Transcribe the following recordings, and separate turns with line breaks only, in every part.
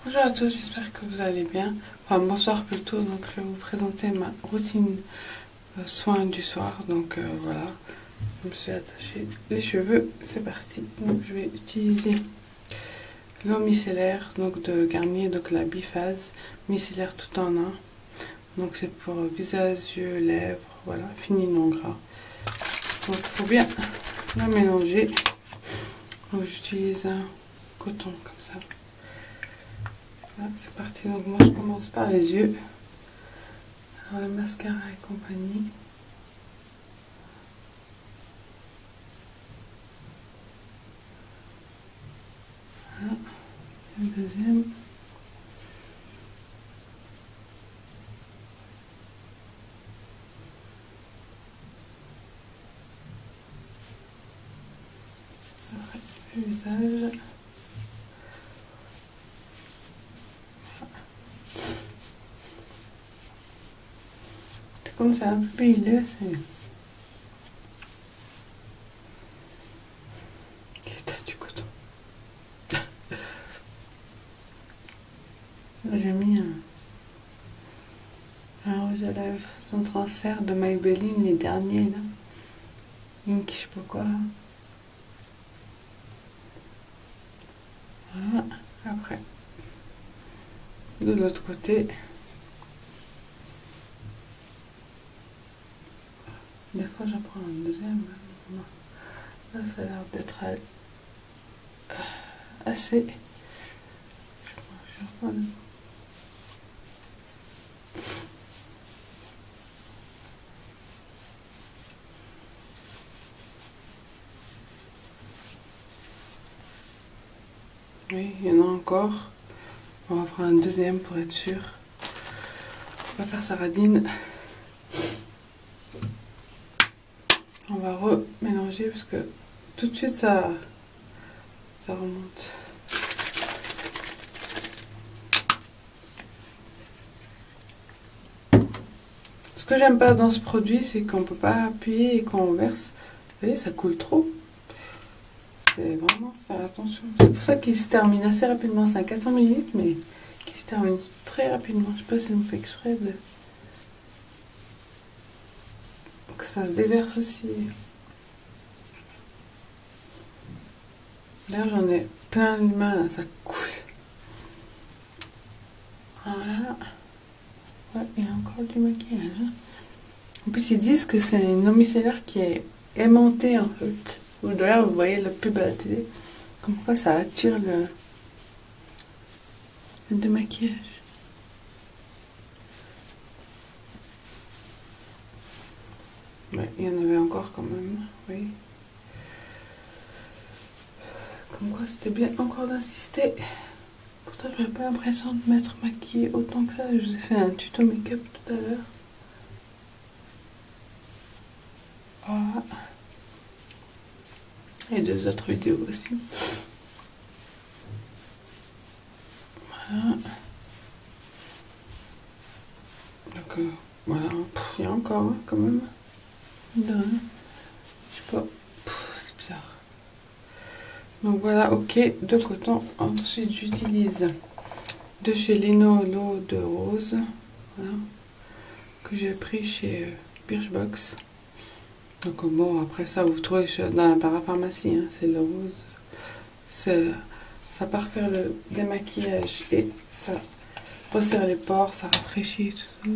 Bonjour à tous, j'espère que vous allez bien. Enfin, bonsoir plutôt. Donc, je vais vous présenter ma routine soin du soir. Donc, voilà, je me suis attaché les cheveux. C'est parti. Donc, je vais utiliser l'eau micellaire donc de Garnier, donc la biphase micellaire tout en un. Donc, c'est pour visage, yeux, lèvres, voilà, fini non gras. Donc, il faut bien la mélanger. Donc, j'utilise un coton comme ça. Voilà, c'est parti. Donc moi je commence par les yeux. Alors, le mascara et compagnie. Voilà. Le deuxième. Après le visage. Comme c'est un peu huileux, c'est l'état du coton. J'ai mis un rouge à lèvres, son transfert de Maybelline, les derniers là. Ink, je sais pas quoi. Voilà. Après, de l'autre côté, des fois j'en prends un deuxième. Là, ça a l'air d'être assez. Je reprends. Oui, il y en a encore. On va prendre un deuxième pour être sûr. On va faire sa radine. On va remélanger parce que tout de suite ça remonte. Ce que j'aime pas dans ce produit, c'est qu'on peut pas appuyer et quand on verse, vous voyez, ça coule trop. C'est vraiment faire attention. C'est pour ça qu'il se termine assez rapidement. C'est un 400 ml, mais qui se termine très rapidement. Je sais pas si on fait exprès de que ça se déverse aussi. Là, j'en ai plein les mains, là, ça coule. Voilà. Ouais, il y a encore du maquillage. Hein. En plus, ils disent que c'est une eau micellaire qui est aimantée en fait. D'ailleurs, vous voyez la pub à la télé. Comme quoi, ça attire le démaquillage. Ouais, il y en avait encore quand même. Oui. Comme quoi, c'était bien encore d'insister. Pourtant, j'avais pas l'impression de m'être maquillée autant que ça. Je vous ai fait un tuto make-up tout à l'heure. Voilà. Et deux autres vidéos aussi. Voilà. Donc, voilà. Il y a encore hein, quand même. De rien. Je sais pas. C'est bizarre. Donc voilà, ok, de coton. Ensuite, j'utilise de chez Lino l'eau de rose. Voilà. Que j'ai pris chez Birchbox. Donc bon, après ça, vous trouvez dans la parapharmacie, hein, c'est le rose. Ça part faire le démaquillage et ça resserre les pores, ça rafraîchit, tout ça.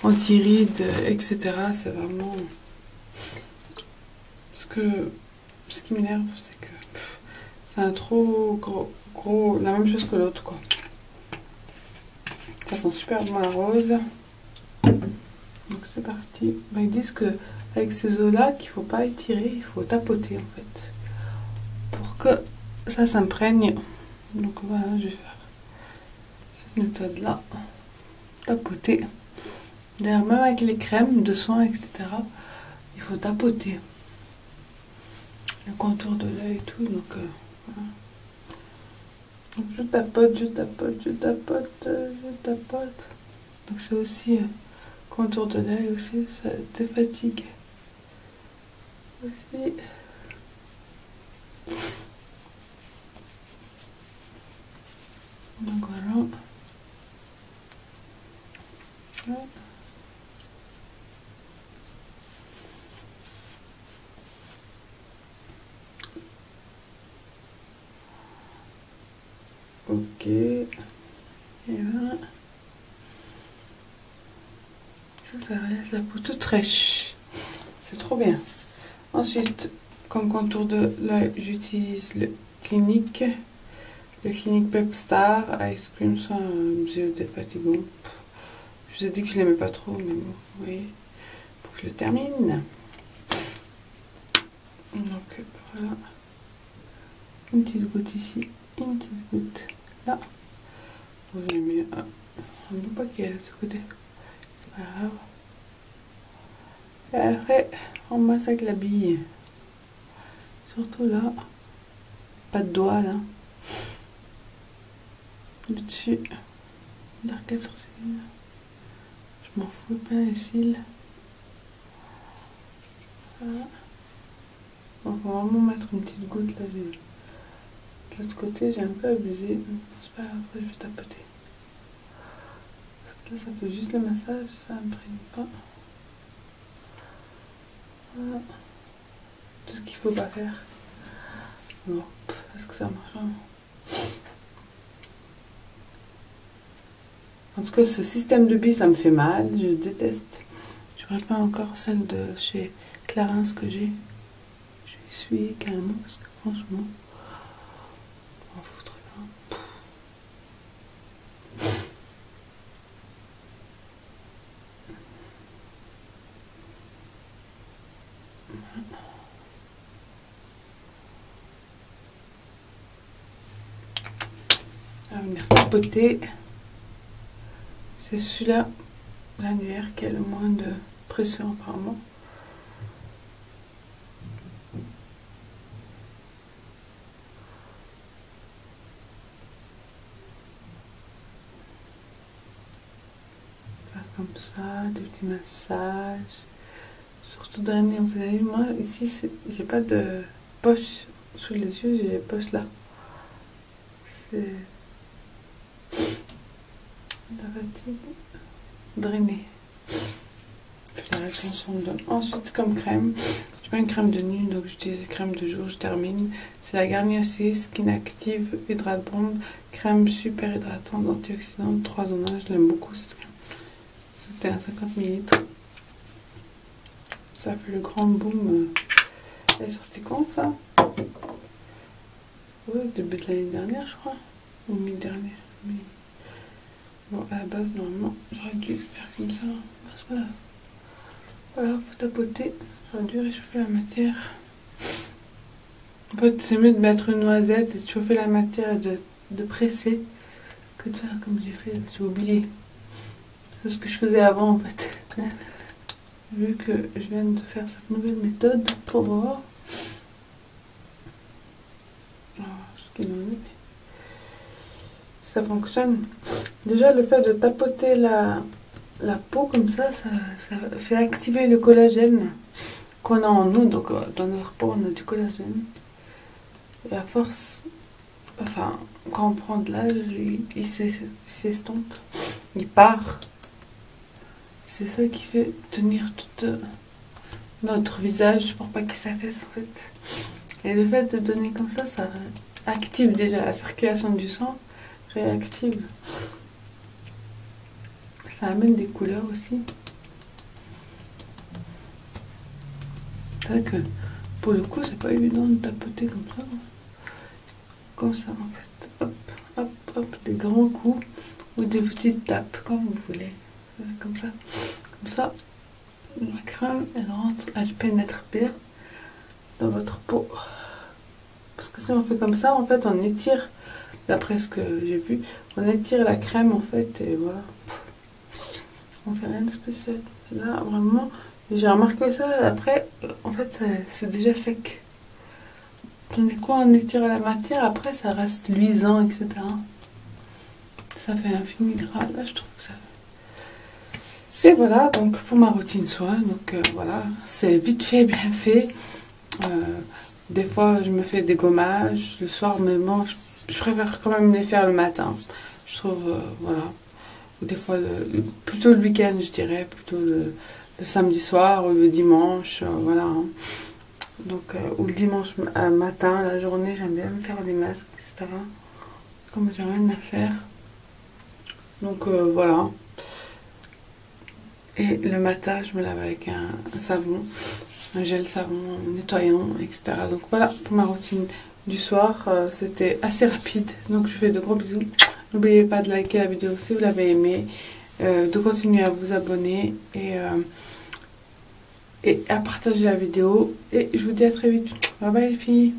Anti-rides, etc. C'est vraiment... Ce qui m'énerve, c'est que c'est un trop gros... La même chose que l'autre, quoi. Ça sent super bon la rose. Donc c'est parti. Ben, ils disent que avec ces eaux-là, qu'il ne faut pas étirer, il faut tapoter en fait. Pour que ça s'imprègne. Donc voilà, je vais faire cette méthode-là. Tapoter. D'ailleurs, même avec les crèmes de soins, etc., il faut tapoter. Le contour de l'œil et tout, donc voilà. Donc je tapote, je tapote, je tapote, je tapote. Donc c'est aussi contour de l'œil aussi, ça te fatigue. Aussi. Donc voilà. Ouais. Ok. Et voilà. Ça laisse la peau toute fraîche. C'est trop bien. Ensuite, comme contour de l'œil, j'utilise le Clinique Pep Star Ice Cream sans yeux défatigant. Je vous ai dit que je l'aimais pas trop, mais bon, vous voyez, faut que je le termine. Donc voilà, une petite goutte ici, une petite goutte là. Bon, j'ai mis un bon paquet de ce côté, c'est pas grave. Et après, on massacre la bille, surtout là, pas de doigts là, le dessus, l'arcade sourcil. Je m'en fous plein les cils. Voilà. On va vraiment mettre une petite goutte là. De l'autre côté, j'ai un peu abusé. C'est pas grave, après je vais tapoter. Parce que là, ça fait juste le massage, ça imprime pas. Voilà. Tout ce qu'il faut pas faire. Bon, est-ce que ça marche vraiment? En tout cas, ce système de billes, ça me fait mal. Je déteste. Je pas encore celle de chez Clarins que j'ai. Je vais essuyer carrément parce que franchement, on m'en fout très bien. On va venir tapoter. C'est celui-là, l'annuaire, qui a le moins de pression apparemment. Faire comme ça, des petits massages. Surtout drainer, vous avez vu, moi ici, j'ai pas de poche sous les yeux, j'ai les poches là. C'est la fatigue. Drainer. Puis la rétention d'eau. Ensuite, comme crème, je mets une crème de nuit, donc j'utilise crème de jour, je termine. C'est la Garnier aussi, Skin Active Hydrate Bond, crème super hydratante antioxydante 3 en 1. Je l'aime beaucoup cette crème. C'était à 50 ml. Ça fait le grand boom. Elle est sortie quand ça? Oui, début de l'année dernière, je crois. Ou mi-dernière. Mais... bon, à la base, normalement, j'aurais dû faire comme ça. C'est pas grave. Voilà, pour tapoter, j'aurais dû réchauffer la matière. En fait, c'est mieux de mettre une noisette et de chauffer la matière et de presser que de faire comme j'ai fait. J'ai oublié. C'est ce que je faisais avant, en fait. Vu que je viens de faire cette nouvelle méthode pour voir ce qu'il en est. Ça fonctionne. Déjà, le fait de tapoter la peau comme ça fait activer le collagène qu'on a en nous. Donc, dans notre peau, on a du collagène. Et à force, enfin, quand on prend de l'âge, il s'estompe, il part. C'est ça qui fait tenir tout notre visage pour pas qu'il s'affaisse en fait. Et le fait de donner comme ça active déjà la circulation du sang, réactive. Ça amène des couleurs aussi. C'est vrai que pour le coup, c'est pas évident de tapoter comme ça. Comme ça en fait. Hop, hop, hop, des grands coups ou des petites tapes, comme vous voulez. Comme ça. Comme ça, la crème, elle pénètre bien dans votre peau. Parce que si on fait comme ça, en fait, on étire, d'après ce que j'ai vu, on étire la crème en fait, et voilà. On fait rien de spécial. Là, vraiment, j'ai remarqué ça, après, en fait, c'est déjà sec. Tandis que quand on étire la matière, après, ça reste luisant, etc. Ça fait un fini gras. Là, je trouve que ça... Et voilà, donc pour ma routine soin, donc voilà, c'est vite fait, bien fait. Des fois, je me fais des gommages le soir, mais bon, je préfère quand même les faire le matin. je trouve, voilà. Ou des fois, plutôt le week-end, je dirais, plutôt le samedi soir ou le dimanche, voilà. Hein. Donc, ou le dimanche matin, la journée, j'aime bien me faire des masques, etc. Comme j'ai rien à faire. Donc, voilà. Et le matin, je me lave avec un savon, un gel savon nettoyant, etc. Donc, voilà pour ma routine du soir. C'était assez rapide. Donc, je vous fais de gros bisous. N'oubliez pas de liker la vidéo si vous l'avez aimée, de continuer à vous abonner et à partager la vidéo. Et je vous dis à très vite. Bye bye les filles.